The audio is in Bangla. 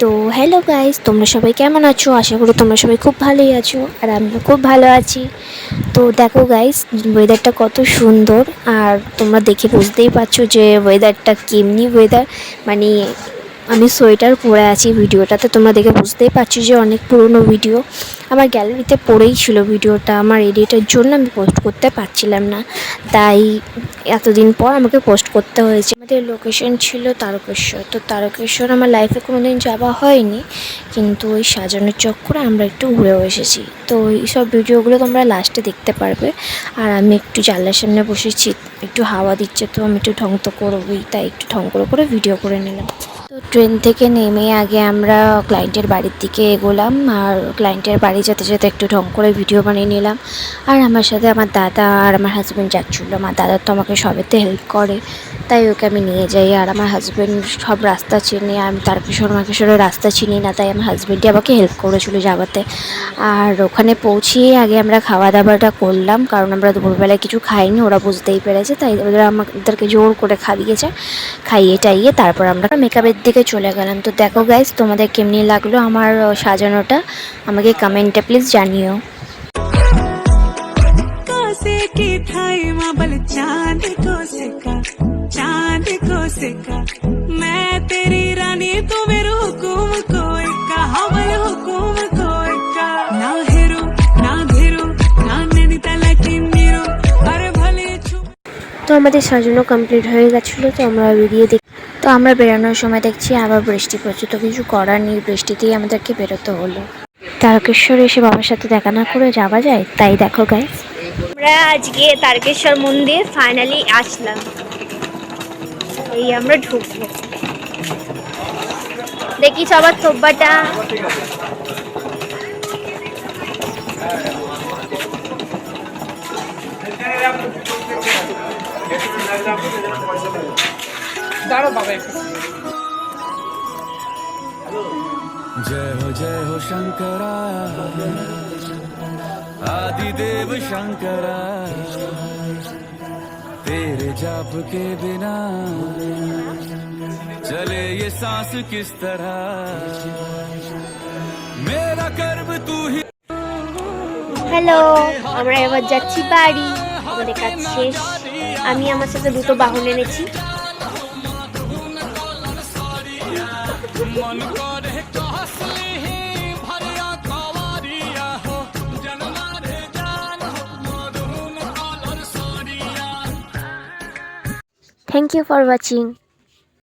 তো হ্যালো গাইস, তোমরা সবাই কেমন আছো? আশা করি তোমরা সবাই খুব ভালোই আছো, আর আমিও খুব ভালো আছি। তো দেখো গাইস, ওয়েদারটা কত সুন্দর, আর তোমরা দেখে বুঝতেই পারছো যে ওয়েদারটা কেমনি ওয়েদার। মানে আমি সোয়েটার পরে আছি, ভিডিওটাতে তোমরা দেখে বুঝতেই পারছো যে অনেক পুরনো ভিডিও। আমার গ্যালারিতে পড়েই ছিল ভিডিওটা, আমার এডিটের জন্য আমি পোস্ট করতে পারছিলাম না, তাই এতদিন পর আমাকে পোস্ট করতে হয়েছে। আমাদের লোকেশন ছিল তারকেশ্বর। তো তারকেশ্বর আমার লাইফে কোনো দিন যাওয়া হয়নি, কিন্তু ওই সাজানোর চক্করে আমরা একটু ঘুরেও এসেছি। তো এইসব ভিডিওগুলো তোমরা লাস্টে দেখতে পারবে। আর আমি একটু জানলার সামনে বসেছি, একটু হাওয়া দিচ্ছে, তো আমি একটু ঢং তো করবই, তাই একটু ঢং করে ভিডিও করে নিলাম। তো ট্রেন থেকে নেমে আগে আমরা ক্লায়েন্টের বাড়ির দিকে এগোলাম, আর ক্লায়েন্টের বাড়ি যেতে যেতে একটু ঢং করে ভিডিও বানিয়ে নিলাম। আর আমার সাথে আমার দাদা আর আমার হাজব্যান্ড যাচ্ছিলো। আমার দাদা তো আমাকে সবেতে হেল্প করে, তাই ওকে আমি নিয়ে যাই। আর আমার হাজব্যান্ড সব রাস্তা চেনে, আমি তারকেশ্বরের রাস্তা চিনি না, তাই আমার হাজব্যান্ডই আমাকে হেল্প করেছিল যাওয়াতে। আর ওখানে পৌঁছিয়ে আগে আমরা খাওয়া দাওয়াটা করলাম, কারণ আমরা দুপুরবেলায় কিছু খাইনি, ওরা বুঝতেই পেরেছে, তাই ওরা আমাদেরকে জোর করে খাইয়েছে। খাইয়ে টাইয়ে তারপর আমরা মেকআপের দিকে চলে গেলাম। তো দেখো গাইস, তোমাদের কেমনি লাগলো আমার সাজানোটা, আমাকে কমেন্টে প্লিজ জানিও। তো আমাদের সাজানো কমপ্লিট হয়ে গেছিলো, তো আমরা বেরিয়ে তো আমরা বেরোনোর সময় দেখছি আবার বৃষ্টি পড়ছে। তো কিছু করার নেই, বৃষ্টিতেই আমাদেরকে বেরোতে হলো। তারকেশ্বর এসে বাবার সাথে দেখা না করে যাওয়া যায়? তাই দেখো গাইস, আমরা আজকে তারকেশ্বর মন্দির ফাইনালি আসলাম। এই আমরা ঢুকবো, দেখি সবার থোব্বাটা। जय हो शंकरा आदिदेव शंकरा तेरे जाप के बिना चले ये सांस किस तरह मेरा कर्म तू ही। হ্যালো, আমরা এবার যাচ্ছি বাড়ি, আমাদের কাজ শেষ। আমি আমার সাথে দুটো বাহন এনেছি। Thank you for watching.